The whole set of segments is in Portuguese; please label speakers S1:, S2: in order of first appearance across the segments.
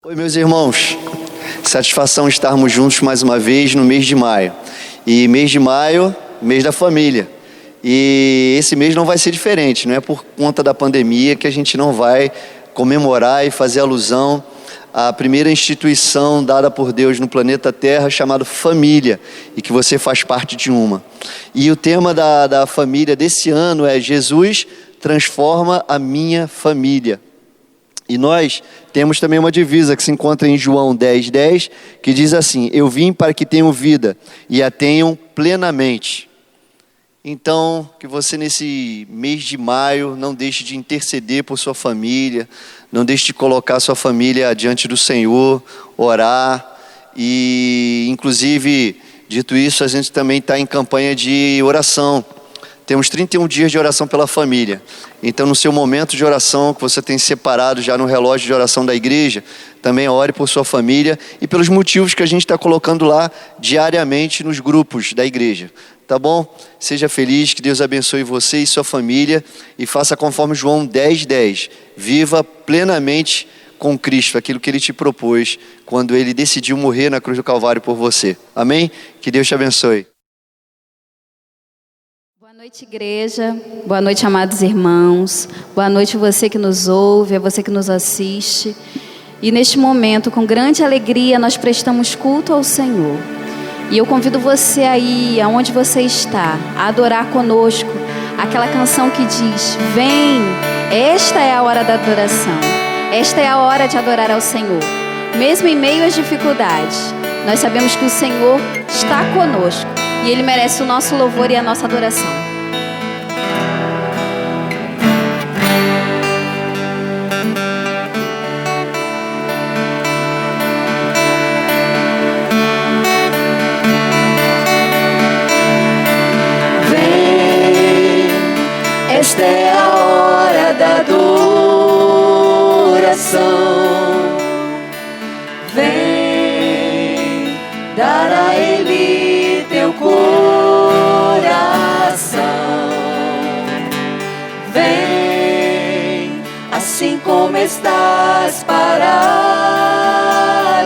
S1: Oi, meus irmãos, satisfação estarmos juntos mais uma vez no mês de maio. E mês de maio, mês da família. E esse mês não vai ser diferente, não é por conta da pandemia que a gente não vai comemorar e fazer alusão à primeira instituição dada por Deus no planeta Terra, chamada família, e que você faz parte de uma. E o tema da família desse ano é: Jesus transforma a minha família. E nós temos também uma divisa que se encontra em João 10:10, que diz assim: eu vim para que tenham vida e a tenham plenamente. Então, que você nesse mês de maio não deixe de interceder por sua família, não deixe de colocar sua família diante do Senhor, orar. E, inclusive, dito isso, a gente também está em campanha de oração. Temos 31 dias de oração pela família. Então, no seu momento de oração, que você tem separado já no relógio de oração da igreja, também ore por sua família e pelos motivos que a gente está colocando lá diariamente nos grupos da igreja. Tá bom? Seja feliz, que Deus abençoe você e sua família e faça conforme João 10:10. Viva plenamente com Cristo, aquilo que Ele te propôs quando Ele decidiu morrer na cruz do Calvário por você. Amém? Que Deus te abençoe.
S2: Boa noite, igreja. Boa noite, amados irmãos. Boa noite você que nos ouve, a você que nos assiste. E neste momento, com grande alegria, nós prestamos culto ao Senhor. E eu convido você aí, aonde você está, a adorar conosco aquela canção que diz: vem, esta é a hora da adoração. Esta é a hora de adorar ao Senhor. Mesmo em meio às dificuldades, nós sabemos que o Senhor está conosco e Ele merece o nosso louvor e a nossa adoração.
S3: Esta é a hora da adoração. Vem dar a Ele teu coração. Vem assim como estás para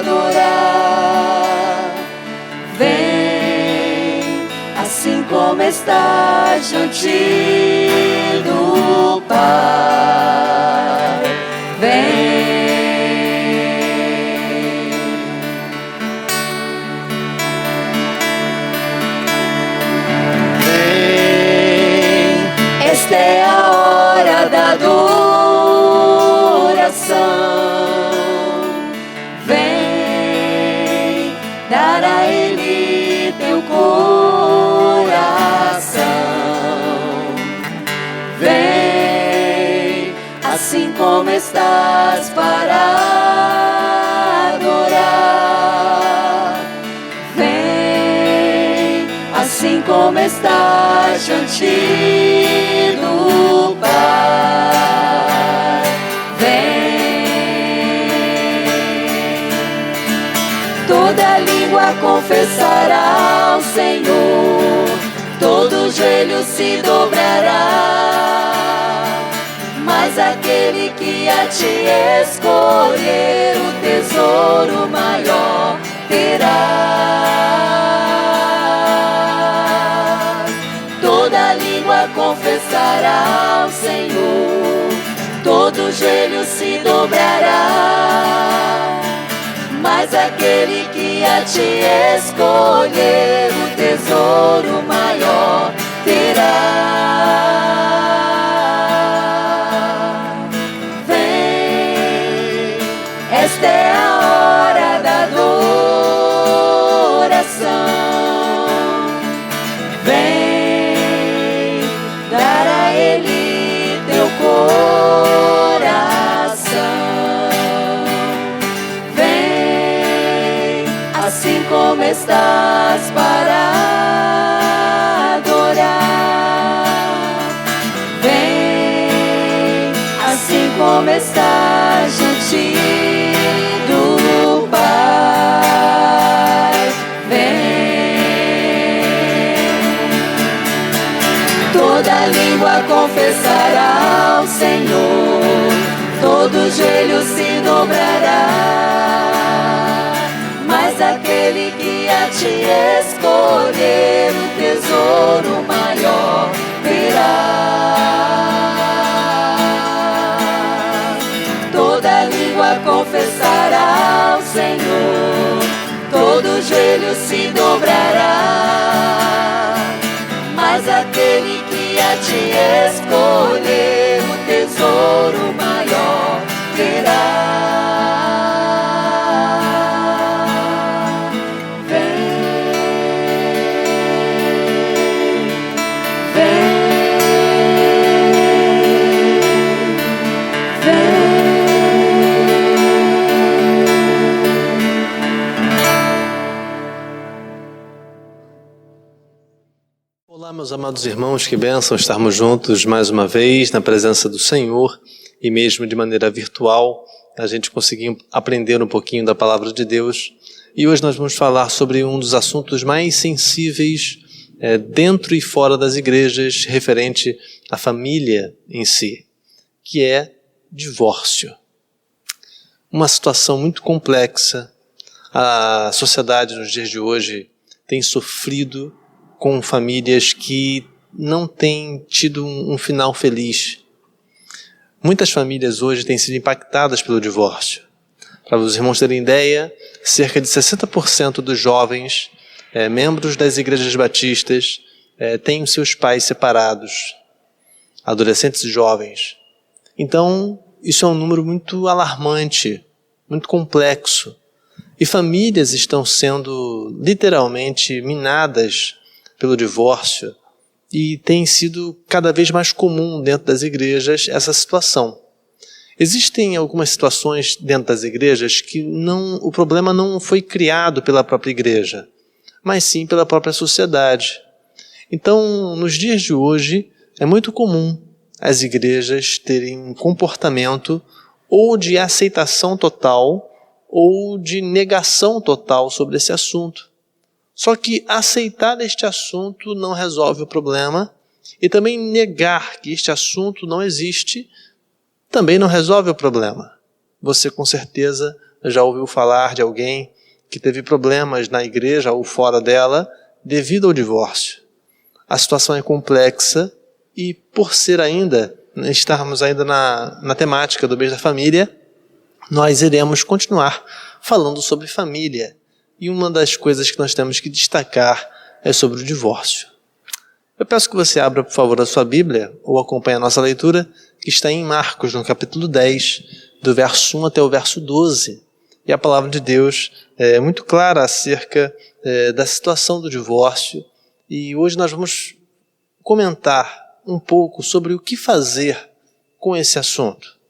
S3: adorar. Vem assim como estás diante do Pai. Vem. Esta é a hora da adoração. Vem dar a Ele teu coração. Vem assim como estás para adorar. Vem assim como estás diante do Pai. Vem. Toda língua confessará ao Senhor, todo joelho se dobrará. Mas aquele que a ti escolher, o tesouro maior terá. Toda língua confessará ao Senhor, todo joelho se dobrará. Mas aquele que a ti escolher, o tesouro maior terá. Vem, esta é a hora da adoração. Vem dar a Ele teu coração. Vem assim como estás para adorar. Vem assim como estás diante do Pai. Vem. Toda língua confessará ao Senhor, todo todo joelho se dobrará, mas aquele que a te escolher o tesouro maior terá. Toda língua confessará ao Senhor, todo joelho se dobrará, mas aquele que a te escolher o tesouro maior terá.
S4: Olá, meus amados irmãos, que bênção estarmos juntos mais uma vez na presença do Senhor e mesmo de maneira virtual a gente conseguiu aprender um pouquinho da palavra de Deus. E hoje nós vamos falar sobre um dos assuntos mais sensíveis dentro e fora das igrejas referente à família em si, que é divórcio. Uma situação muito complexa. A sociedade nos dias de hoje tem sofrido com famílias que não têm tido um final feliz. Muitas famílias hoje têm sido impactadas pelo divórcio. Para os irmãos terem ideia, cerca de 60% dos jovens, membros das igrejas batistas, têm os seus pais separados, adolescentes e jovens. Então, isso é um número muito alarmante, muito complexo. E famílias estão sendo literalmente minadas pelo divórcio, e tem sido cada vez mais comum dentro das igrejas essa situação. Existem algumas situações dentro das igrejas que o problema não foi criado pela própria igreja, mas sim pela própria sociedade. Então, nos dias de hoje, é muito comum as igrejas terem um comportamento ou de aceitação total ou de negação total sobre esse assunto. Só que aceitar este assunto não resolve o problema e também negar que este assunto não existe também não resolve o problema. Você com certeza já ouviu falar de alguém que teve problemas na igreja ou fora dela devido ao divórcio. A situação é complexa e por estarmos ainda na temática do mês da família, nós iremos continuar falando sobre família. E uma das coisas que nós temos que destacar é sobre o divórcio. Eu peço que você abra, por favor, a sua Bíblia ou acompanhe a nossa leitura, que está em Marcos, no capítulo 10, do verso 1 até o verso 12. E a palavra de Deus é muito clara acerca da situação do divórcio. E hoje nós vamos comentar um pouco sobre o que fazer com esse assunto.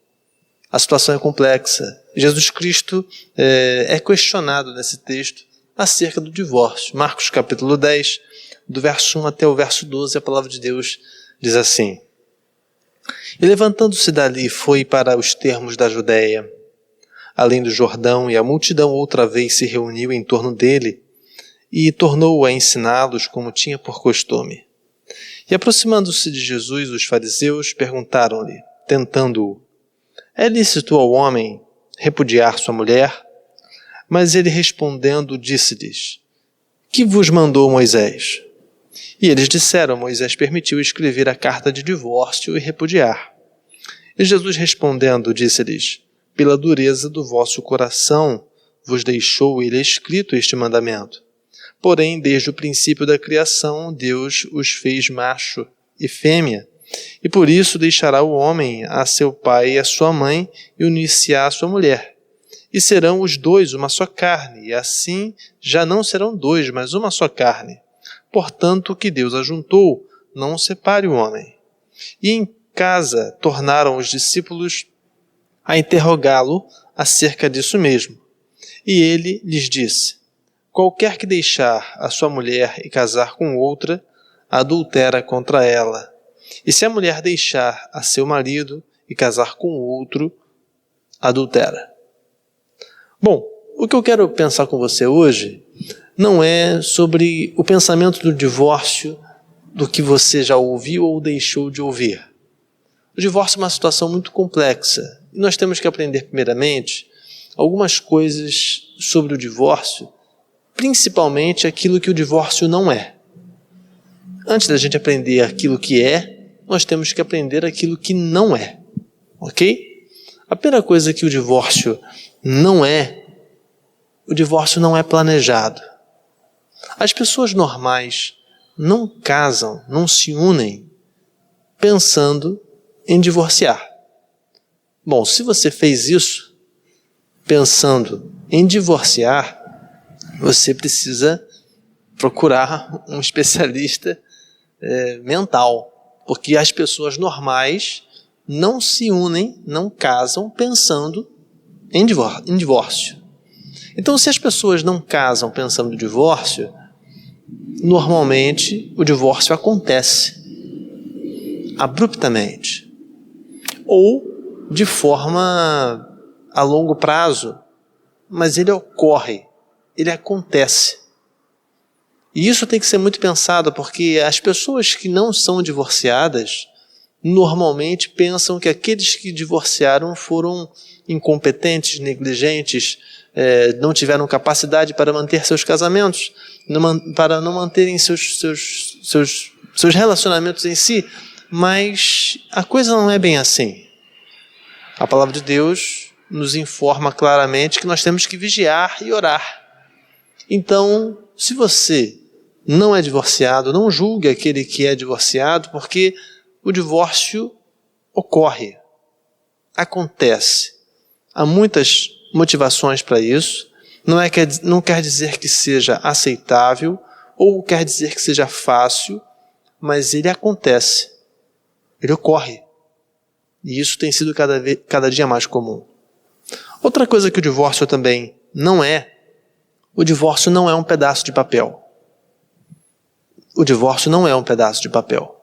S4: A situação é complexa. Jesus Cristo é questionado nesse texto acerca do divórcio. Marcos capítulo 10, do verso 1 até o verso 12, a palavra de Deus diz assim: E levantando-se dali, foi para os termos da Judéia, além do Jordão, e a multidão outra vez se reuniu em torno dele, e tornou a ensiná-los como tinha por costume. E aproximando-se de Jesus, os fariseus perguntaram-lhe, tentando-o: É lícito ao homem repudiar sua mulher? Mas ele respondendo disse-lhes: Que vos mandou Moisés? E eles disseram: Moisés permitiu escrever a carta de divórcio e repudiar. E Jesus respondendo disse-lhes: Pela dureza do vosso coração vos deixou ele escrito este mandamento. Porém, desde o princípio da criação, Deus os fez macho e fêmea. E por isso deixará o homem a seu pai e a sua mãe e unir-se-á à sua mulher. E serão os dois uma só carne, e assim já não serão dois, mas uma só carne. Portanto, o que Deus ajuntou, não separe o homem. E em casa tornaram os discípulos a interrogá-lo acerca disso mesmo. E ele lhes disse: Qualquer que deixar a sua mulher e casar com outra, adultera contra ela. E se a mulher deixar a seu marido e casar com outro, adultera. Bom, o que eu quero pensar com você hoje não é sobre o pensamento do divórcio do que você já ouviu ou deixou de ouvir. O divórcio é uma situação muito complexa E nós temos que aprender, primeiramente, algumas coisas sobre o divórcio, principalmente aquilo que o divórcio não é. Antes da gente aprender aquilo que é, nós temos que aprender aquilo que não é. Ok? A primeira coisa que o divórcio não é planejado. As pessoas normais não casam, não se unem pensando em divorciar. Bom, se você fez isso pensando em divorciar, você precisa procurar um especialista mental, porque as pessoas normais não se unem, não casam pensando em divórcio. Então, se as pessoas não casam pensando em divórcio, normalmente o divórcio acontece abruptamente ou de forma a longo prazo, mas ele ocorre, ele acontece. E isso tem que ser muito pensado, porque as pessoas que não são divorciadas normalmente pensam que aqueles que divorciaram foram incompetentes, negligentes, não tiveram capacidade para manter seus casamentos, para não manterem seus relacionamentos em si, mas a coisa não é bem assim. A palavra de Deus nos informa claramente que nós temos que vigiar e orar. Então, se você não é divorciado, não julgue aquele que é divorciado, porque o divórcio ocorre, acontece. Há muitas motivações para isso. Não quer dizer que seja aceitável ou quer dizer que seja fácil, mas ele acontece, ele ocorre. E isso tem sido cada dia mais comum. Outra coisa que o divórcio também não é, o divórcio não é um pedaço de papel. O divórcio não é um pedaço de papel.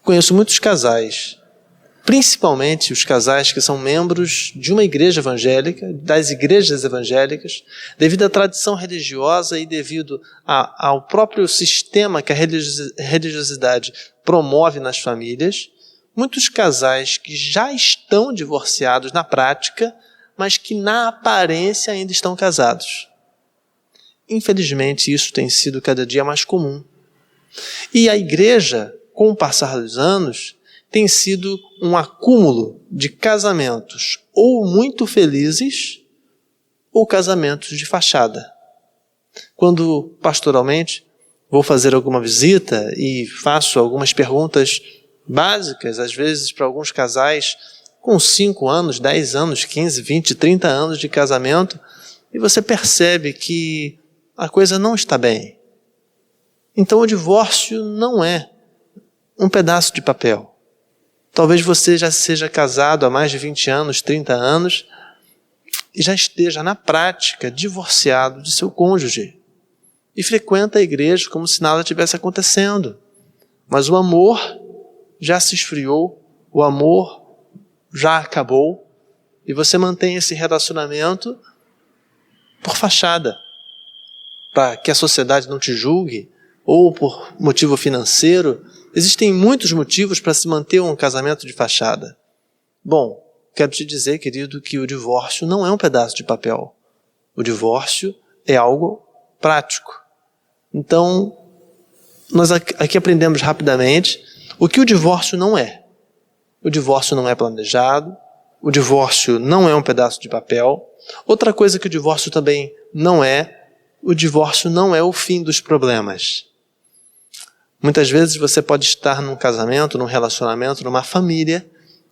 S4: Conheço muitos casais, principalmente os casais que são membros de uma igreja evangélica, das igrejas evangélicas, devido à tradição religiosa e devido ao próprio sistema que a religiosidade promove nas famílias, muitos casais que já estão divorciados na prática, mas que na aparência ainda estão casados. Infelizmente, isso tem sido cada dia mais comum. E a igreja, com o passar dos anos, tem sido um acúmulo de casamentos ou muito felizes ou casamentos de fachada. Quando, pastoralmente, vou fazer alguma visita e faço algumas perguntas básicas, às vezes para alguns casais com 5 anos, 10 anos, 15, 20, 30 anos de casamento, e você percebe que a coisa não está bem. Então o divórcio não é um pedaço de papel. Talvez você já seja casado há mais de 20 anos, 30 anos, e já esteja na prática divorciado de seu cônjuge. E frequenta a igreja como se nada tivesse acontecendo. Mas o amor já se esfriou, o amor já acabou, e você mantém esse relacionamento por fachada, para que a sociedade não te julgue, ou por motivo financeiro. Existem muitos motivos para se manter um casamento de fachada. Bom, quero te dizer, querido, que o divórcio não é um pedaço de papel. O divórcio é algo prático. Então, nós aqui aprendemos rapidamente o que o divórcio não é. O divórcio não é planejado, o divórcio não é um pedaço de papel. Outra coisa que o divórcio também não é, o divórcio não é o fim dos problemas. Muitas vezes você pode estar num casamento, num relacionamento, numa família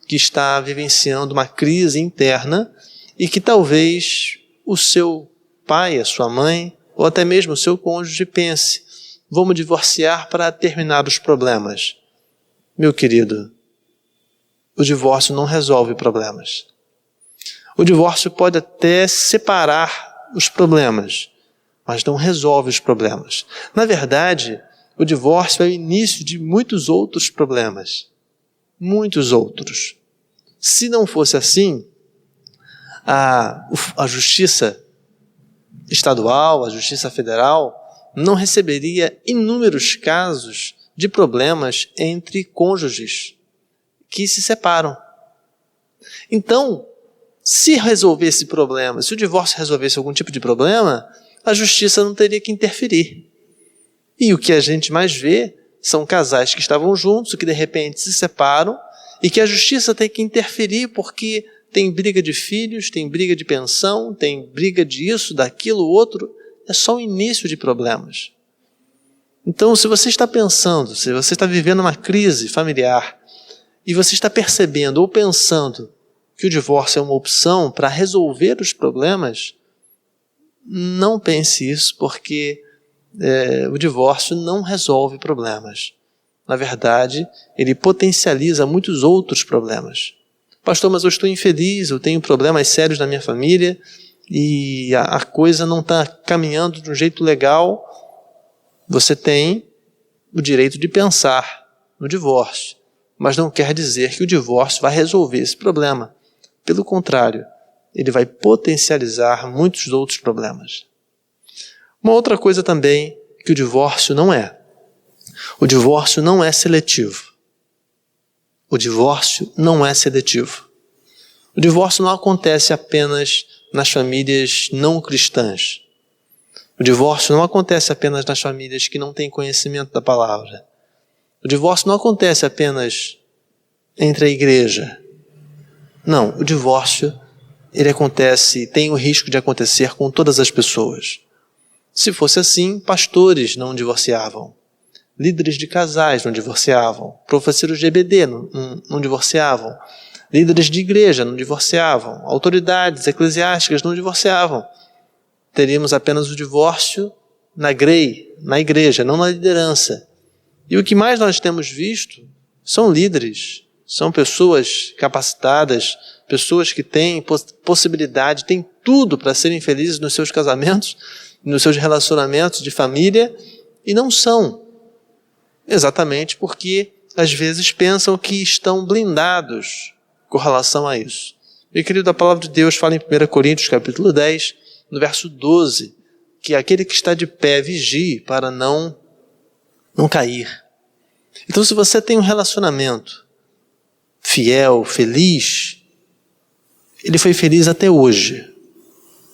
S4: que está vivenciando uma crise interna e que talvez o seu pai, a sua mãe, ou até mesmo o seu cônjuge pense: vamos divorciar para terminar os problemas. Meu querido, o divórcio não resolve problemas. O divórcio pode até separar os problemas, mas não resolve os problemas. Na verdade, o divórcio é o início de muitos outros problemas. Muitos outros. Se não fosse assim, a justiça estadual, a justiça federal, não receberia inúmeros casos de problemas entre cônjuges que se separam. Então, se resolver esse problema, se o divórcio resolvesse algum tipo de problema, a justiça não teria que interferir. E o que a gente mais vê são casais que estavam juntos, que de repente se separam, e que a justiça tem que interferir porque tem briga de filhos, tem briga de pensão, tem briga disso, daquilo, outro. É só o início de problemas. Então, se você está pensando, se você está vivendo uma crise familiar, e você está percebendo ou pensando que o divórcio é uma opção para resolver os problemas, não pense isso, porque o divórcio não resolve problemas. Na verdade, ele potencializa muitos outros problemas. Pastor, mas eu estou infeliz, eu tenho problemas sérios na minha família e a coisa não está caminhando de um jeito legal. Você tem o direito de pensar no divórcio, mas não quer dizer que o divórcio vai resolver esse problema. Pelo contrário, ele vai potencializar muitos outros problemas. Uma outra coisa também que o divórcio não é. O divórcio não é seletivo. O divórcio não é seletivo. O divórcio não acontece apenas nas famílias não cristãs. O divórcio não acontece apenas nas famílias que não têm conhecimento da palavra. O divórcio não acontece apenas entre a igreja. Não, o divórcio, ele acontece, tem o risco de acontecer com todas as pessoas. Se fosse assim, pastores não divorciavam. Líderes de casais não divorciavam. Professores de EBD não divorciavam. Líderes de igreja não divorciavam. Autoridades eclesiásticas não divorciavam. Teríamos apenas o divórcio na igreja, não na liderança. E o que mais nós temos visto são líderes, são pessoas capacitadas, pessoas que têm possibilidade, têm tudo para serem felizes nos seus casamentos, nos seus relacionamentos de família, e não são. Exatamente porque às vezes pensam que estão blindados com relação a isso. E querido, a palavra de Deus fala em 1 Coríntios capítulo 10, no verso 12, que aquele que está de pé vigie para não cair. Então, se você tem um relacionamento fiel, feliz, ele foi feliz até hoje.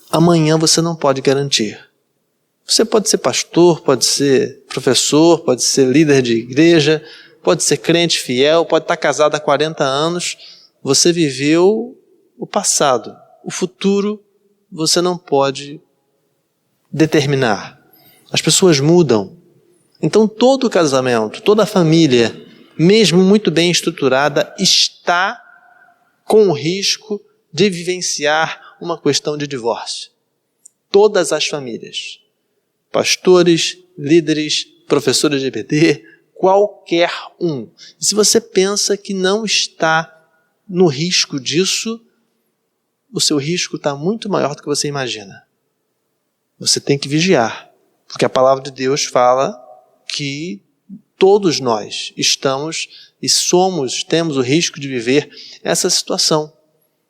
S4: Amanhã você não pode garantir. Você pode ser pastor, pode ser professor, pode ser líder de igreja, pode ser crente fiel, pode estar casado há 40 anos. Você viveu o passado. O futuro você não pode determinar. As pessoas mudam. Então todo casamento, toda família, mesmo muito bem estruturada, está com o risco de vivenciar uma questão de divórcio. Todas as famílias. Pastores, líderes, professores de EBD, qualquer um. E se você pensa que não está no risco disso, o seu risco está muito maior do que você imagina. Você tem que vigiar, porque a palavra de Deus fala que todos nós estamos e temos o risco de viver essa situação.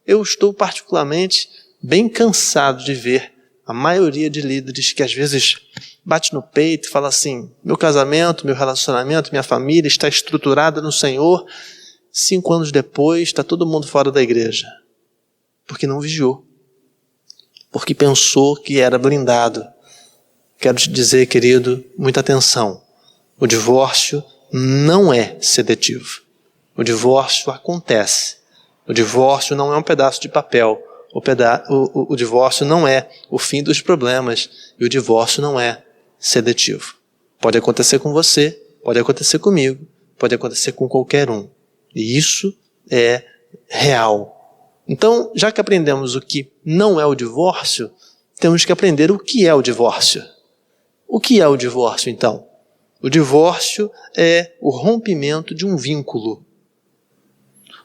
S4: Eu estou particularmente bem cansado de ver a maioria de líderes que às vezes bate no peito e fala assim: meu casamento, meu relacionamento, minha família está estruturada no Senhor. 5 anos depois está todo mundo fora da igreja. Porque não vigiou. Porque pensou que era blindado. Quero te dizer, querido, muita atenção. O divórcio não é seletivo. O divórcio acontece. O divórcio não é um pedaço de papel. O divórcio não é o fim dos problemas. E o divórcio não é seletivo. Pode acontecer com você, pode acontecer comigo, pode acontecer com qualquer um. E isso é real. Então, já que aprendemos o que não é o divórcio, temos que aprender o que é o divórcio. O que é o divórcio, então? O divórcio é o rompimento de um vínculo.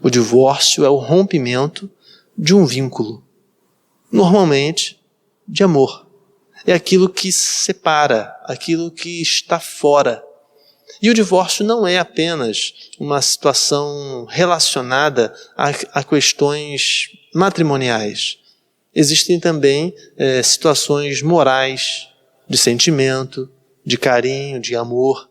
S4: O divórcio é o rompimento de um vínculo. Normalmente, de amor. É aquilo que separa, aquilo que está fora. E o divórcio não é apenas uma situação relacionada a questões matrimoniais. Existem também situações morais, de sentimento, de carinho, de amor.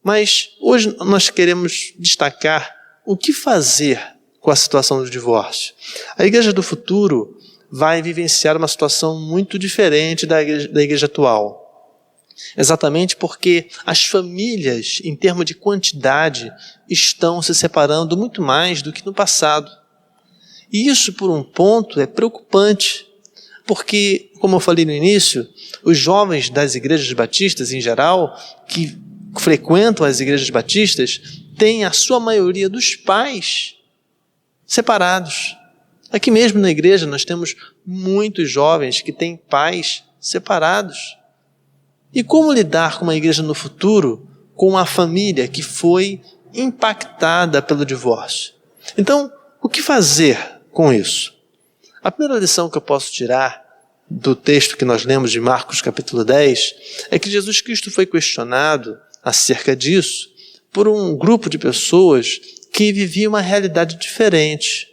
S4: Mas hoje nós queremos destacar o que fazer com a situação do divórcio. A igreja do futuro vai vivenciar uma situação muito diferente da igreja atual. Exatamente porque as famílias, em termos de quantidade, estão se separando muito mais do que no passado. E isso, por um ponto, é preocupante, porque, como eu falei no início, os jovens das igrejas batistas, em geral, que frequentam as igrejas batistas, têm a sua maioria dos pais separados. Aqui mesmo na igreja nós temos muitos jovens que têm pais separados. E como lidar com uma igreja no futuro com uma família que foi impactada pelo divórcio? Então, o que fazer com isso? A primeira lição que eu posso tirar do texto que nós lemos de Marcos capítulo 10 é que Jesus Cristo foi questionado acerca disso por um grupo de pessoas que viviam uma realidade diferente.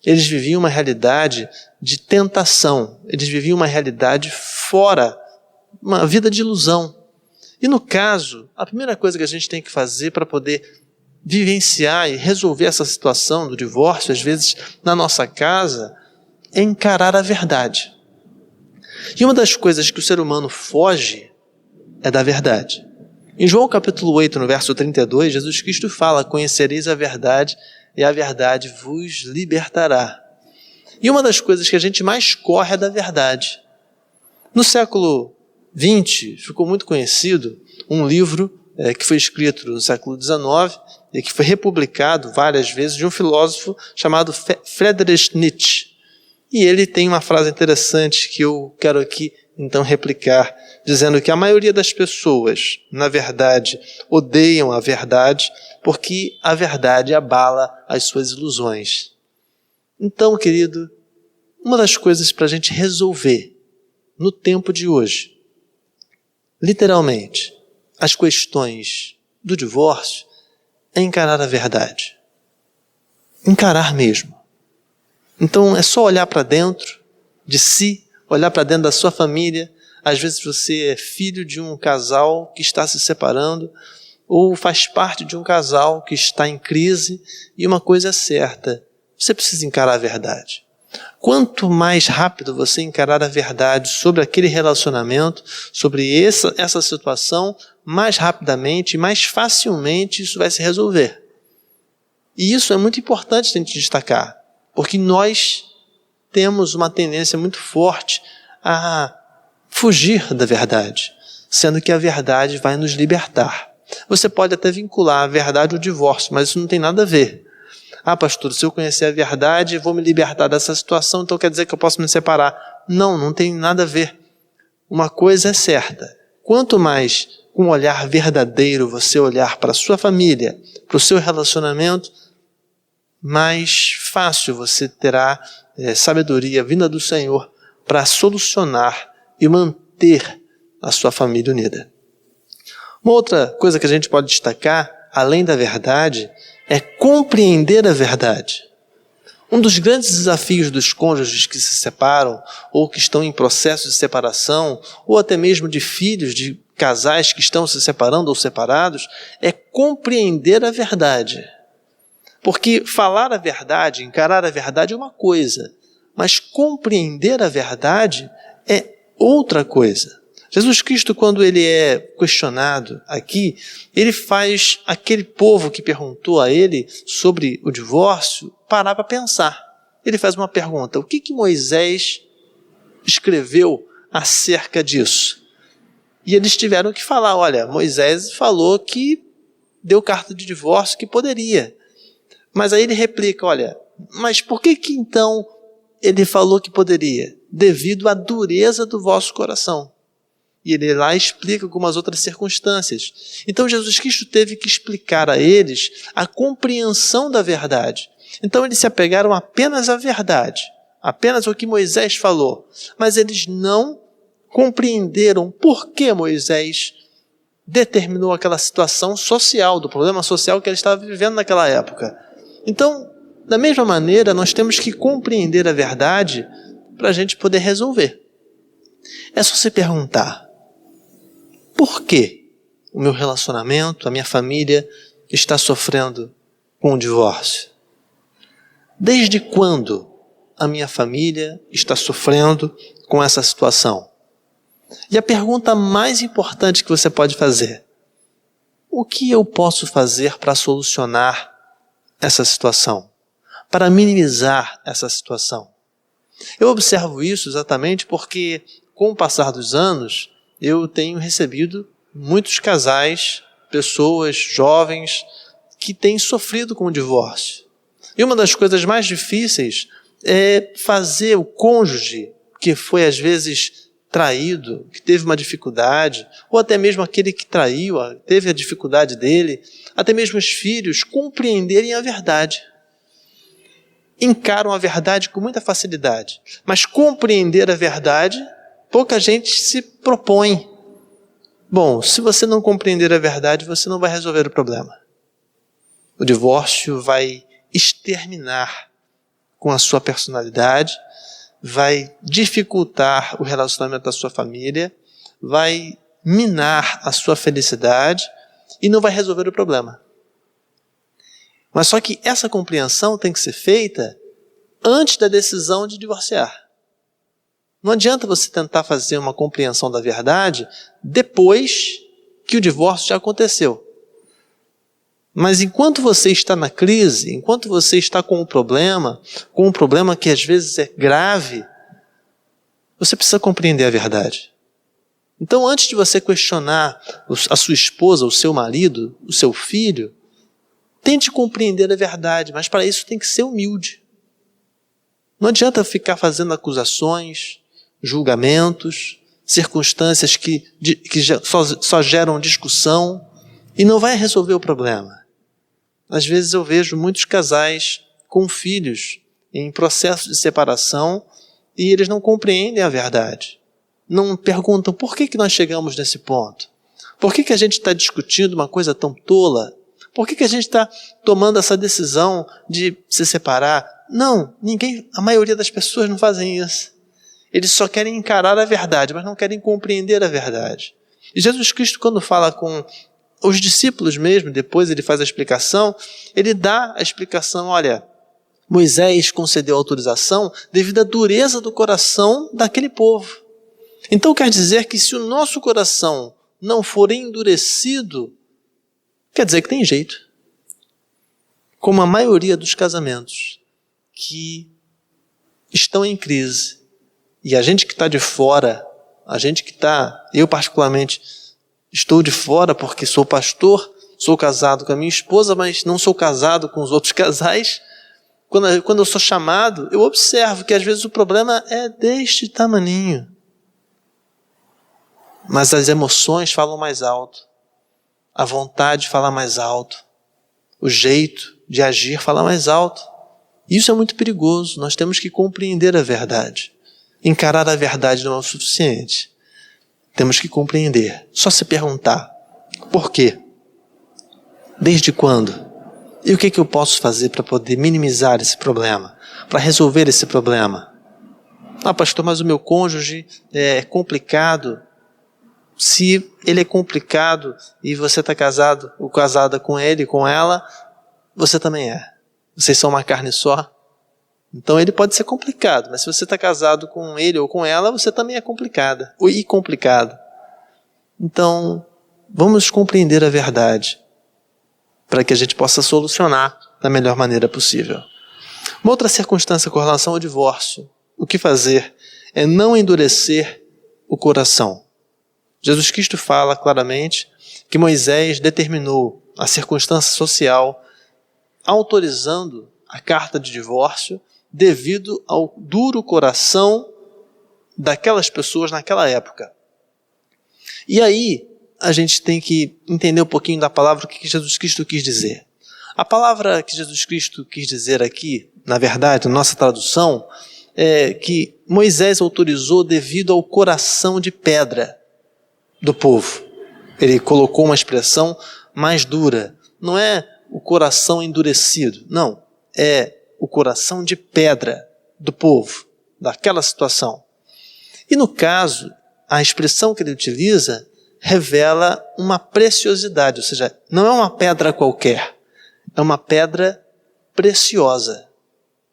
S4: Eles viviam uma realidade de tentação, eles viviam uma realidade fora, uma vida de ilusão. E no caso, a primeira coisa que a gente tem que fazer para poder vivenciar e resolver essa situação do divórcio, às vezes na nossa casa, é encarar a verdade. E uma das coisas que o ser humano foge é da verdade. Em João capítulo 8, no verso 32, Jesus Cristo fala: conhecereis a verdade e a verdade vos libertará. E uma das coisas que a gente mais corre é da verdade. No século XX, ficou muito conhecido um livro que foi escrito no século XIX e que foi republicado várias vezes, de um filósofo chamado Friedrich Nietzsche. E ele tem uma frase interessante que eu quero aqui então replicar, dizendo que a maioria das pessoas, na verdade, odeiam a verdade porque a verdade abala as suas ilusões. Então, querido, uma das coisas para a gente resolver no tempo de hoje, literalmente, as questões do divórcio, é encarar a verdade. Encarar mesmo. Então, é só olhar para dentro de si, olhar para dentro da sua família. Às vezes você é filho de um casal que está se separando, ou faz parte de um casal que está em crise, e uma coisa é certa: você precisa encarar a verdade. Quanto mais rápido você encarar a verdade sobre aquele relacionamento, sobre essa situação, mais rapidamente e mais facilmente isso vai se resolver. E isso é muito importante a gente destacar, porque nós temos uma tendência muito forte a fugir da verdade, sendo que a verdade vai nos libertar. Você pode até vincular a verdade ao divórcio, mas isso não tem nada a ver. Ah, pastor, se eu conhecer a verdade, vou me libertar dessa situação, então quer dizer que eu posso me separar. Não, não tem nada a ver. Uma coisa é certa: quanto mais com um olhar verdadeiro você olhar para a sua família, para o seu relacionamento, mais fácil você terá sabedoria vinda do Senhor para solucionar e manter a sua família unida. Uma outra coisa que a gente pode destacar, além da verdade, é compreender a verdade. Um dos grandes desafios dos cônjuges que se separam, ou que estão em processo de separação, ou até mesmo de filhos de casais que estão se separando ou separados, é compreender a verdade. Porque falar a verdade, encarar a verdade é uma coisa, mas compreender a verdade é outra coisa. Jesus Cristo, quando ele é questionado aqui, ele faz aquele povo que perguntou a ele sobre o divórcio parar para pensar. Ele faz uma pergunta: o que Moisés escreveu acerca disso? E eles tiveram que falar: olha, Moisés falou que deu carta de divórcio, que poderia. Mas aí ele replica: olha, mas por que então ele falou que poderia? Devido à dureza do vosso coração. E ele lá explica algumas outras circunstâncias. Então Jesus Cristo teve que explicar a eles a compreensão da verdade. Então eles se apegaram apenas à verdade, apenas ao que Moisés falou. Mas eles não compreenderam por que Moisés determinou aquela situação social, do problema social que ele estava vivendo naquela época. Então, da mesma maneira, nós temos que compreender a verdade para a gente poder resolver. É só se perguntar: por que o meu relacionamento, a minha família está sofrendo com o divórcio? Desde quando a minha família está sofrendo com essa situação? E a pergunta mais importante que você pode fazer: o que eu posso fazer para solucionar essa situação? Para minimizar essa situação? Eu observo isso exatamente porque, com o passar dos anos, eu tenho recebido muitos casais, pessoas jovens, que têm sofrido com o divórcio. E uma das coisas mais difíceis é fazer o cônjuge, que foi às vezes traído, que teve uma dificuldade, ou até mesmo aquele que traiu, teve a dificuldade dele, até mesmo os filhos, compreenderem a verdade. Encaram a verdade com muita facilidade, mas compreender a verdade, pouca gente se propõe. Bom, se você não compreender a verdade, você não vai resolver o problema. O divórcio vai exterminar com a sua personalidade, vai dificultar o relacionamento da sua família, vai minar a sua felicidade e não vai resolver o problema. Mas só que essa compreensão tem que ser feita antes da decisão de divorciar. Não adianta você tentar fazer uma compreensão da verdade depois que o divórcio já aconteceu. Mas enquanto você está na crise, enquanto você está com um problema que às vezes é grave, você precisa compreender a verdade. Então, antes de você questionar a sua esposa, o seu marido, o seu filho, tente compreender a verdade, mas para isso tem que ser humilde. Não adianta ficar fazendo acusações, julgamentos, circunstâncias que só geram discussão e não vai resolver o problema. Às vezes eu vejo muitos casais com filhos em processo de separação e eles não compreendem a verdade. Não perguntam por que nós chegamos nesse ponto. Por que a gente está discutindo uma coisa tão tola? Por que a gente está tomando essa decisão de se separar? Não, a maioria das pessoas não fazem isso. Eles só querem encarar a verdade, mas não querem compreender a verdade. E Jesus Cristo, quando fala com os discípulos mesmo, depois ele faz a explicação, ele dá a explicação, olha, Moisés concedeu autorização devido à dureza do coração daquele povo. Então quer dizer que se o nosso coração não for endurecido, quer dizer que tem jeito. Como a maioria dos casamentos que estão em crise, e a gente que está de fora, eu particularmente estou de fora porque sou pastor, sou casado com a minha esposa, mas não sou casado com os outros casais. Quando eu sou chamado, eu observo que às vezes o problema é deste tamaninho. Mas as emoções falam mais alto. A vontade fala mais alto. O jeito de agir fala mais alto. Isso é muito perigoso. Nós temos que compreender a verdade. Encarar a verdade não é o suficiente. Temos que compreender. Só se perguntar, por quê? Desde quando? E o que eu posso fazer para poder minimizar esse problema? Para resolver esse problema? Pastor, mas o meu cônjuge é complicado. Se ele é complicado e você está casado ou casada com ele, com ela, você também é. Vocês são uma carne só. Então ele pode ser complicado, mas se você está casado com ele ou com ela, você também é complicada e complicado. Então, vamos compreender a verdade para que a gente possa solucionar da melhor maneira possível. Uma outra circunstância com relação ao divórcio, o que fazer é não endurecer o coração. Jesus Cristo fala claramente que Moisés determinou a circunstância social autorizando a carta de divórcio devido ao duro coração daquelas pessoas naquela época. E aí, a gente tem que entender um pouquinho da palavra, o que Jesus Cristo quis dizer. A palavra que Jesus Cristo quis dizer aqui, na verdade, na nossa tradução, é que Moisés autorizou devido ao coração de pedra do povo. Ele colocou uma expressão mais dura. Não é o coração endurecido, não. É o coração de pedra do povo, daquela situação. E no caso, a expressão que ele utiliza revela uma preciosidade, ou seja, não é uma pedra qualquer, é uma pedra preciosa.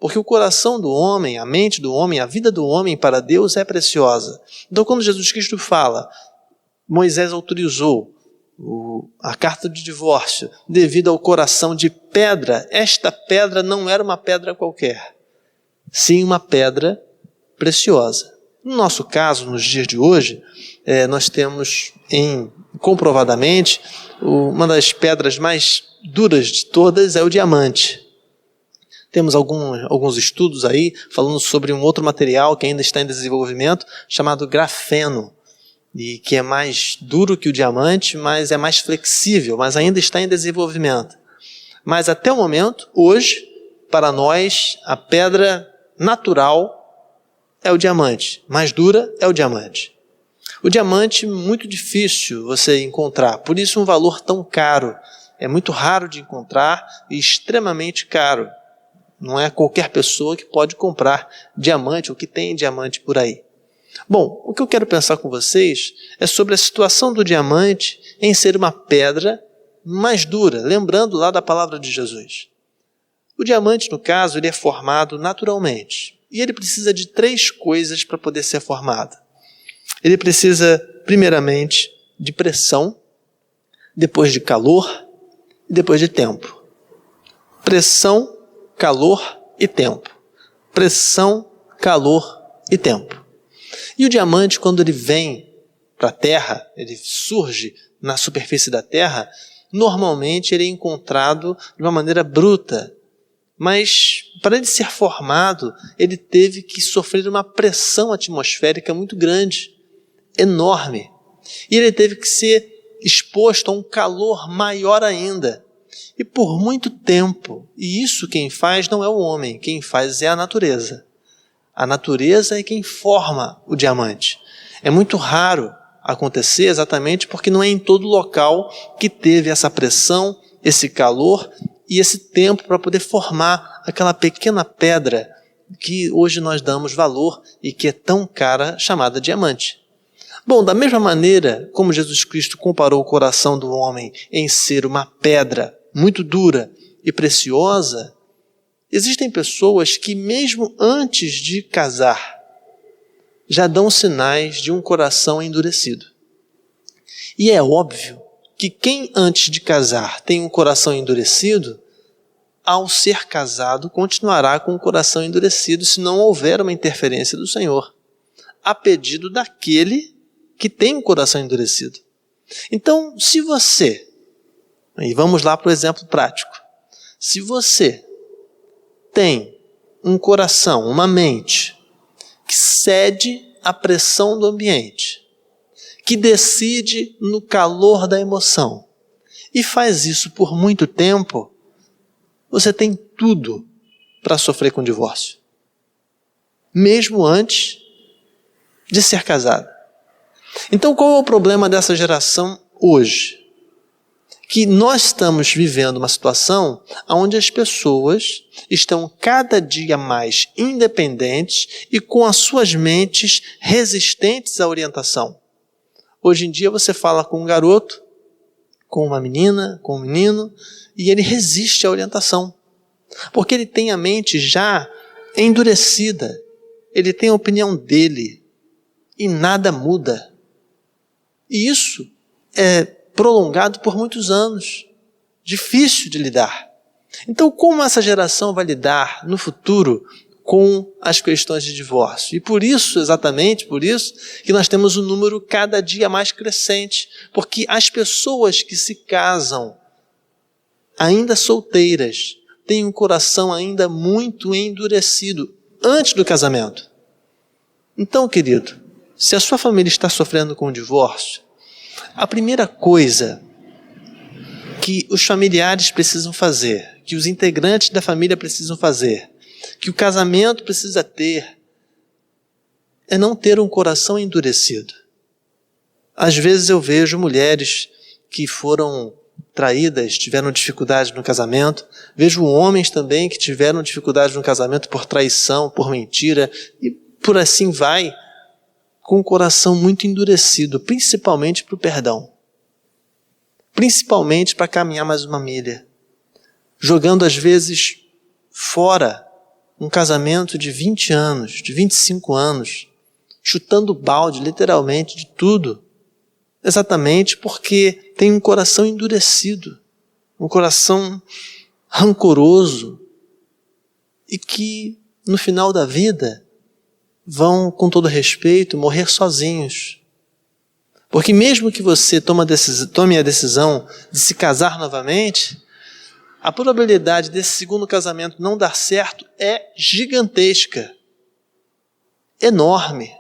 S4: Porque o coração do homem, a mente do homem, a vida do homem para Deus é preciosa. Então, quando Jesus Cristo fala, Moisés autorizou a carta de divórcio devido ao coração de pedra, esta pedra não era uma pedra qualquer, sim uma pedra preciosa. No nosso caso, nos dias de hoje, nós temos comprovadamente uma das pedras mais duras de todas é o diamante. Temos alguns estudos aí falando sobre um outro material que ainda está em desenvolvimento, chamado grafeno, e que é mais duro que o diamante, mas é mais flexível, mas ainda está em desenvolvimento. Mas até o momento, hoje, para nós, a pedra natural é o diamante, mais dura é o diamante. O diamante muito difícil você encontrar, por isso um valor tão caro. É muito raro de encontrar e extremamente caro. Não é qualquer pessoa que pode comprar diamante ou que tem diamante por aí. Bom, o que eu quero pensar com vocês é sobre a situação do diamante em ser uma pedra mais dura, lembrando lá da palavra de Jesus. O diamante, no caso, ele é formado naturalmente. E ele precisa de 3 coisas para poder ser formado. Ele precisa, primeiramente, de pressão, depois de calor e depois de tempo. Pressão, calor e tempo. Pressão, calor e tempo. E o diamante, quando ele vem para a Terra, ele surge na superfície da Terra, normalmente ele é encontrado de uma maneira bruta. Mas para ele ser formado, ele teve que sofrer uma pressão atmosférica muito grande, enorme. E ele teve que ser exposto a um calor maior ainda. E por muito tempo, e isso quem faz não é o homem, quem faz é a natureza. A natureza é quem forma o diamante. É muito raro acontecer exatamente porque não é em todo local que teve essa pressão, esse calor e esse tempo para poder formar aquela pequena pedra que hoje nós damos valor e que é tão cara, chamada diamante. Bom, da mesma maneira como Jesus Cristo comparou o coração do homem em ser uma pedra muito dura e preciosa, existem pessoas que mesmo antes de casar já dão sinais de um coração endurecido. E é óbvio que quem antes de casar tem um coração endurecido, ao ser casado continuará com o coração endurecido se não houver uma interferência do Senhor, a pedido daquele que tem um coração endurecido. Então, se você, e vamos lá para o exemplo prático, se você tem um coração, uma mente, que cede à pressão do ambiente, que decide no calor da emoção, e faz isso por muito tempo, você tem tudo para sofrer com divórcio. Mesmo antes de ser casado. Então qual é o problema dessa geração hoje? Que nós estamos vivendo uma situação onde as pessoas estão cada dia mais independentes e com as suas mentes resistentes à orientação. Hoje em dia você fala com um garoto, com uma menina, com um menino, e ele resiste à orientação. Porque ele tem a mente já endurecida. Ele tem a opinião dele. E nada muda. E isso é prolongado por muitos anos. Difícil de lidar. Então, como essa geração vai lidar no futuro com as questões de divórcio? E por isso, exatamente por isso, que nós temos um número cada dia mais crescente. Porque as pessoas que se casam, ainda solteiras, têm um coração ainda muito endurecido antes do casamento. Então, querido, se a sua família está sofrendo com o divórcio, a primeira coisa que os familiares precisam fazer, que os integrantes da família precisam fazer, que o casamento precisa ter, é não ter um coração endurecido. Às vezes eu vejo mulheres que foram traídas, tiveram dificuldades no casamento, vejo homens também que tiveram dificuldades no casamento por traição, por mentira, e por assim vai, com o coração muito endurecido, principalmente para o perdão. Principalmente para caminhar mais uma milha. Jogando às vezes fora um casamento de 20 anos, de 25 anos, chutando balde, literalmente, de tudo, exatamente porque tem um coração endurecido, um coração rancoroso, e que, no final da vida, vão, com todo respeito, morrer sozinhos. Porque mesmo que você tome a decisão de se casar novamente, a probabilidade desse segundo casamento não dar certo é gigantesca, enorme.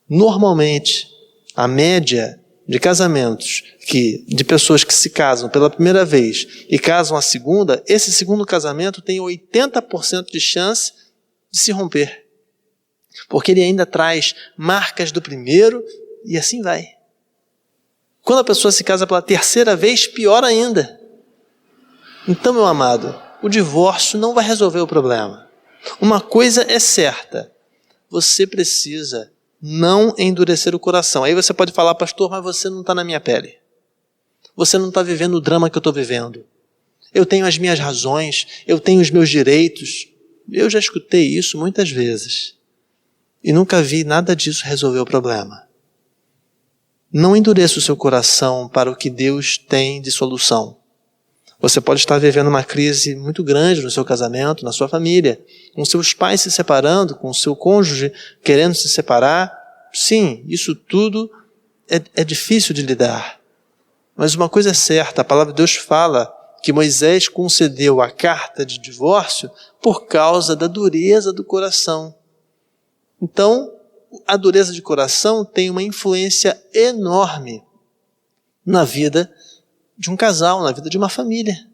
S4: Normalmente, a média de casamentos, de pessoas que se casam pela primeira vez e casam a segunda, esse segundo casamento tem 80% de chance de se romper. Porque ele ainda traz marcas do primeiro e assim vai. Quando a pessoa se casa pela terceira vez, pior ainda. Então, meu amado, o divórcio não vai resolver o problema. Uma coisa é certa, você precisa não endurecer o coração. Aí você pode falar, pastor, mas você não está na minha pele. Você não está vivendo o drama que eu estou vivendo. Eu tenho as minhas razões, eu tenho os meus direitos. Eu já escutei isso muitas vezes. E nunca vi nada disso resolver o problema. Não endureça o seu coração para o que Deus tem de solução. Você pode estar vivendo uma crise muito grande no seu casamento, na sua família, com seus pais se separando, com seu cônjuge querendo se separar. Sim, isso tudo é difícil de lidar. Mas uma coisa é certa, a palavra de Deus fala que Moisés concedeu a carta de divórcio por causa da dureza do coração. Então, a dureza de coração tem uma influência enorme na vida de um casal, na vida de uma família.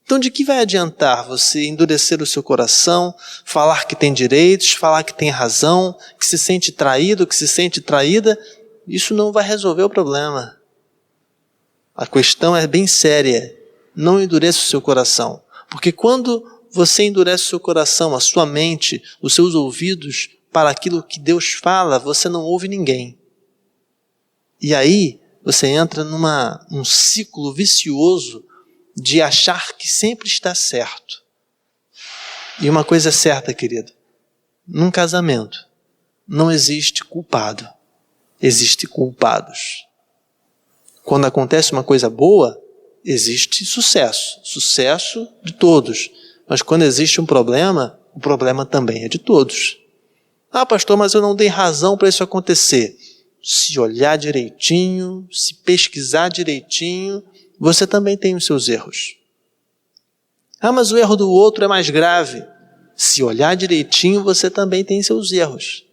S4: Então, de que vai adiantar você endurecer o seu coração, falar que tem direitos, falar que tem razão, que se sente traído, que se sente traída? Isso não vai resolver o problema. A questão é bem séria. Não endureça o seu coração. Porque quando você endurece o seu coração, a sua mente, os seus ouvidos para aquilo que Deus fala, você não ouve ninguém. E aí, você entra num ciclo vicioso de achar que sempre está certo. E uma coisa é certa, querido. Num casamento, não existe culpado. Existem culpados. Quando acontece uma coisa boa, existe sucesso. Sucesso de todos. Mas quando existe um problema, o problema também é de todos. Ah, pastor, mas eu não dei razão para isso acontecer. Se olhar direitinho, se pesquisar direitinho, você também tem os seus erros. Ah, mas o erro do outro é mais grave. Se olhar direitinho, você também tem seus erros.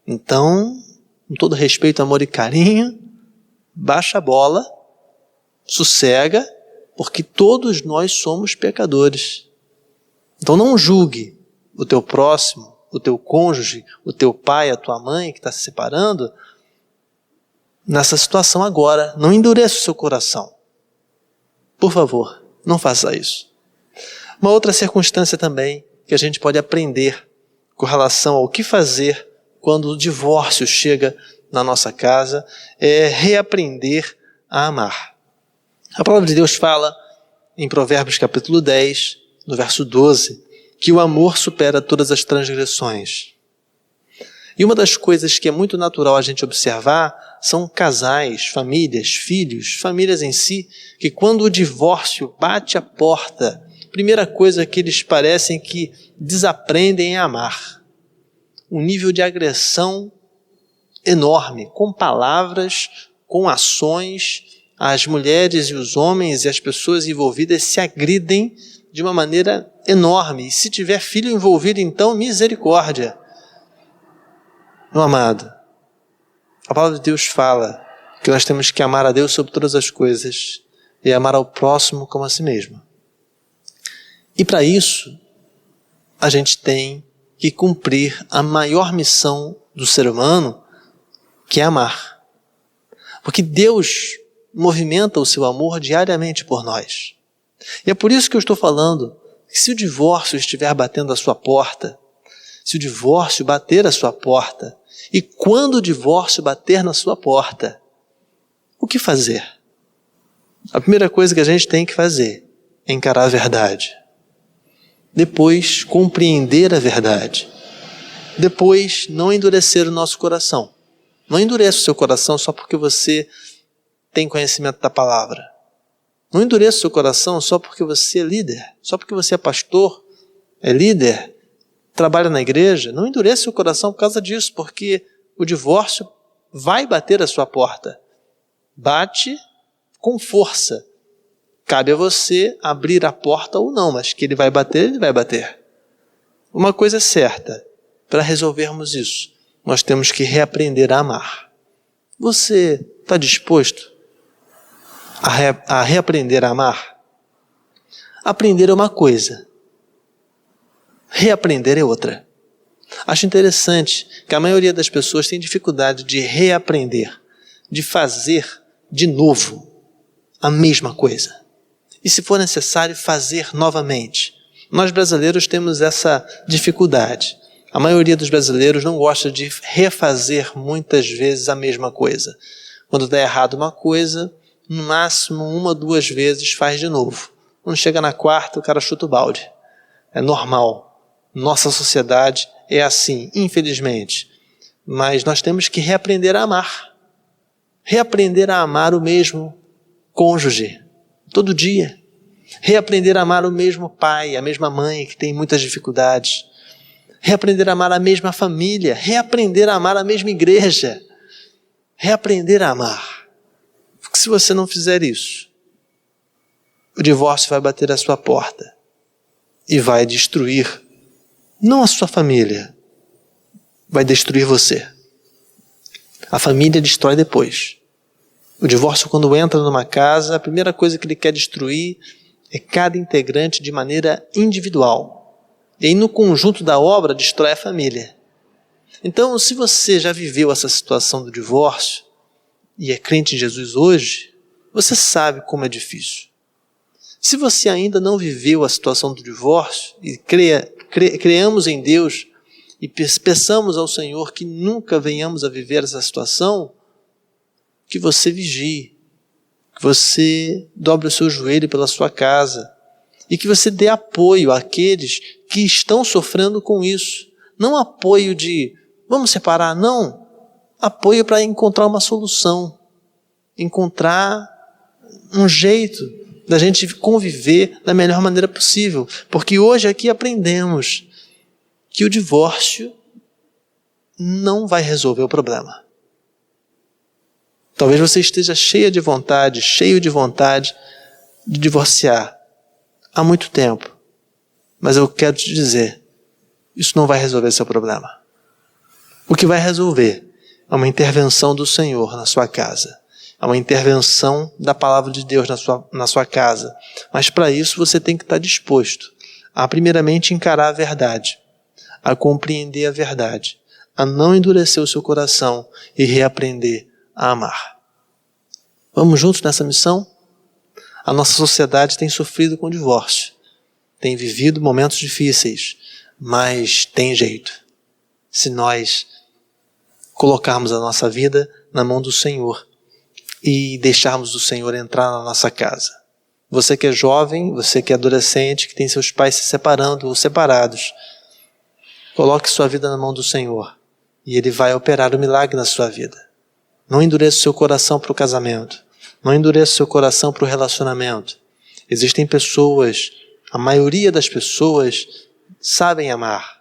S4: Então, com todo respeito, amor e carinho, baixa a bola, sossega, porque todos nós somos pecadores. Então não julgue o teu próximo, o teu cônjuge, o teu pai, a tua mãe que está se separando, nessa situação agora. Não endureça o seu coração. Por favor, não faça isso. Uma outra circunstância também que a gente pode aprender com relação ao que fazer quando o divórcio chega na nossa casa é reaprender a amar. A palavra de Deus fala em Provérbios capítulo 10, no verso 12, que o amor supera todas as transgressões. E uma das coisas que é muito natural a gente observar são casais, famílias, filhos, famílias em si, que quando o divórcio bate a porta, a primeira coisa que eles parecem que desaprendem é amar. Um nível de agressão enorme, com palavras, com ações, as mulheres e os homens e as pessoas envolvidas se agridem de uma maneira enorme. E se tiver filho envolvido, então, misericórdia. Meu amado, a palavra de Deus fala que nós temos que amar a Deus sobre todas as coisas e amar ao próximo como a si mesmo. E para isso, a gente tem que cumprir a maior missão do ser humano, que é amar. Porque Deus movimenta o seu amor diariamente por nós. E é por isso que eu estou falando que se o divórcio estiver batendo a sua porta, se o divórcio bater a sua porta, e quando o divórcio bater na sua porta, o que fazer? A primeira coisa que a gente tem que fazer é encarar a verdade. Depois, compreender a verdade. Depois, não endurecer o nosso coração. Não endureça o seu coração só porque você tem conhecimento da palavra. Não endureça o seu coração só porque você é líder, só porque você é pastor, é líder, trabalha na igreja. Não endureça o seu coração por causa disso, porque o divórcio vai bater a sua porta. Bate com força. Cabe a você abrir a porta ou não, mas que ele vai bater, ele vai bater. Uma coisa é certa, para resolvermos isso, nós temos que reaprender a amar. Você está disposto a reaprender a amar? Aprender é uma coisa, reaprender é outra. Acho interessante que a maioria das pessoas tem dificuldade de reaprender, de fazer de novo a mesma coisa. E se for necessário, fazer novamente. Nós brasileiros temos essa dificuldade. A maioria dos brasileiros não gosta de refazer muitas vezes a mesma coisa. Quando dá errado uma coisa, no máximo 1 ou 2 vezes faz de novo. Quando chega na quarta, o cara chuta o balde. É normal. Nossa sociedade é assim, infelizmente. Mas nós temos que reaprender a amar. Reaprender a amar o mesmo cônjuge, todo dia. Reaprender a amar o mesmo pai, a mesma mãe que tem muitas dificuldades. Reaprender a amar a mesma família. Reaprender a amar a mesma igreja. Reaprender a amar. Porque se você não fizer isso, o divórcio vai bater à sua porta e vai destruir, não a sua família, vai destruir você. A família destrói depois. O divórcio, quando entra numa casa, a primeira coisa que ele quer destruir é cada integrante de maneira individual. E aí, no conjunto da obra, destrói a família. Então, se você já viveu essa situação do divórcio e é crente em Jesus hoje, você sabe como é difícil. Se você ainda não viveu a situação do divórcio e creamos em Deus e peçamos ao Senhor que nunca venhamos a viver essa situação, que você vigie, que você dobre o seu joelho pela sua casa e que você dê apoio àqueles que estão sofrendo com isso. Não apoio de vamos separar, não. Apoio para encontrar uma solução, encontrar um jeito da gente conviver da melhor maneira possível. Porque hoje aqui aprendemos que o divórcio não vai resolver o problema. Talvez você esteja cheio de vontade de divorciar há muito tempo. Mas eu quero te dizer, isso não vai resolver seu problema. O que vai resolver é uma intervenção do Senhor na sua casa. É uma intervenção da palavra de Deus na sua casa. Mas para isso você tem que estar disposto a primeiramente encarar a verdade, a compreender a verdade, a não endurecer o seu coração e reaprender a amar. Vamos juntos nessa missão? A nossa sociedade tem sofrido com o divórcio, tem vivido momentos difíceis, mas tem jeito. Se nós colocarmos a nossa vida na mão do Senhor e deixarmos o Senhor entrar na nossa casa. Você que é jovem, você que é adolescente, que tem seus pais se separando ou separados, coloque sua vida na mão do Senhor e Ele vai operar o milagre na sua vida. Não endureça o seu coração para o casamento. Não endureça o seu coração para o relacionamento. Existem pessoas, a maioria das pessoas sabem amar.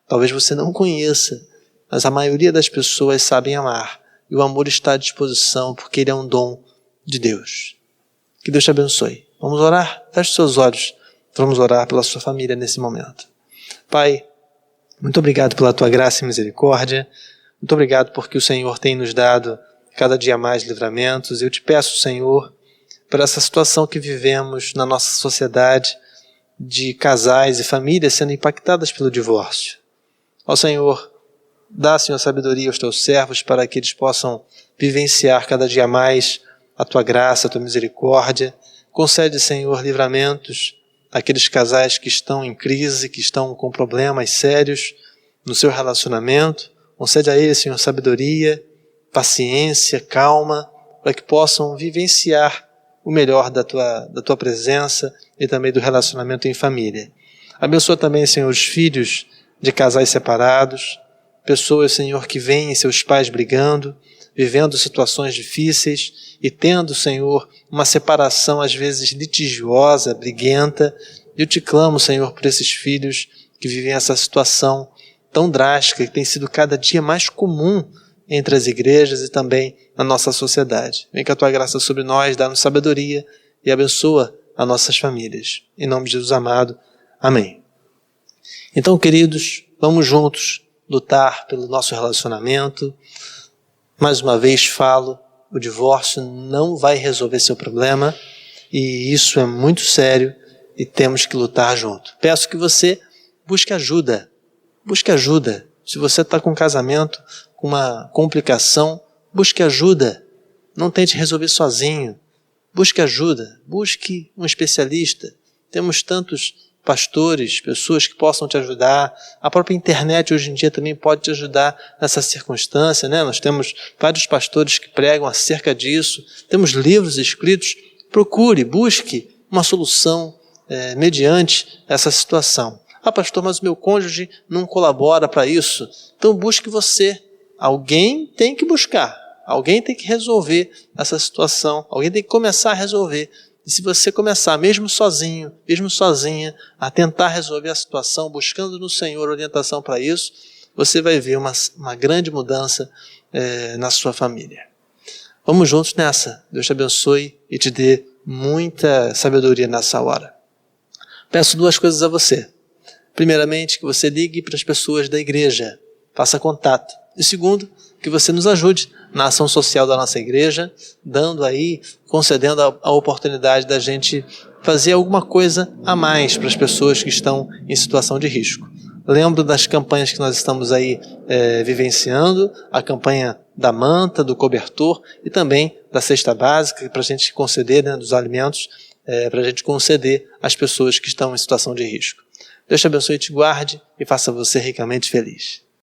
S4: Talvez você não conheça, mas a maioria das pessoas sabem amar. E o amor está à disposição porque ele é um dom de Deus. Que Deus te abençoe. Vamos orar? Feche os seus olhos. Vamos orar pela sua família nesse momento. Pai, muito obrigado pela tua graça e misericórdia. Muito obrigado porque o Senhor tem nos dado cada dia mais livramentos. Eu te peço, Senhor, por essa situação que vivemos na nossa sociedade, de casais e famílias sendo impactadas pelo divórcio. Ó Senhor, dá, Senhor, sabedoria aos teus servos para que eles possam vivenciar cada dia mais a tua graça, a tua misericórdia. Concede, Senhor, livramentos àqueles casais que estão em crise, que estão com problemas sérios no seu relacionamento. Concede a eles, Senhor, sabedoria, paciência, calma, para que possam vivenciar o melhor da tua presença e também do relacionamento em família. Abençoa também, Senhor, os filhos de casais separados, pessoas, Senhor, que veem seus pais brigando, vivendo situações difíceis e tendo, Senhor, uma separação às vezes litigiosa, briguenta. Eu te clamo, Senhor, por esses filhos que vivem essa situação tão drástica, que tem sido cada dia mais comum entre as igrejas e também na nossa sociedade. Vem com a tua graça sobre nós, dá-nos sabedoria e abençoa as nossas famílias. Em nome de Jesus amado. Amém. Então, queridos, vamos juntos lutar pelo nosso relacionamento. Mais uma vez falo, o divórcio não vai resolver seu problema e isso é muito sério e temos que lutar junto. Peço que você busque ajuda. Busque ajuda. Se você está com um casamento, com uma complicação, busque ajuda. Não tente resolver sozinho. Busque ajuda. Busque um especialista. Temos tantos pastores, pessoas que possam te ajudar. A própria internet hoje em dia também pode te ajudar nessa circunstância, né? Nós temos vários pastores que pregam acerca disso. Temos livros escritos. Procure, busque uma solução mediante essa situação. Ah, pastor, mas o meu cônjuge não colabora para isso. Então busque você. Alguém tem que buscar. Alguém tem que resolver essa situação. Alguém tem que começar a resolver. E se você começar, mesmo sozinho, mesmo sozinha, a tentar resolver a situação, buscando no Senhor orientação para isso, você vai ver uma grande mudança na sua família. Vamos juntos nessa. Deus te abençoe e te dê muita sabedoria nessa hora. Peço duas coisas a você. Primeiramente, que você ligue para as pessoas da igreja, faça contato. E segundo, que você nos ajude na ação social da nossa igreja, concedendo a oportunidade da gente fazer alguma coisa a mais para as pessoas que estão em situação de risco. Lembro das campanhas que nós estamos aí vivenciando, a campanha da manta, do cobertor e também da cesta básica, para a gente conceder, dos alimentos, para a gente conceder às pessoas que estão em situação de risco. Deus te abençoe e te guarde e faça você ricamente feliz.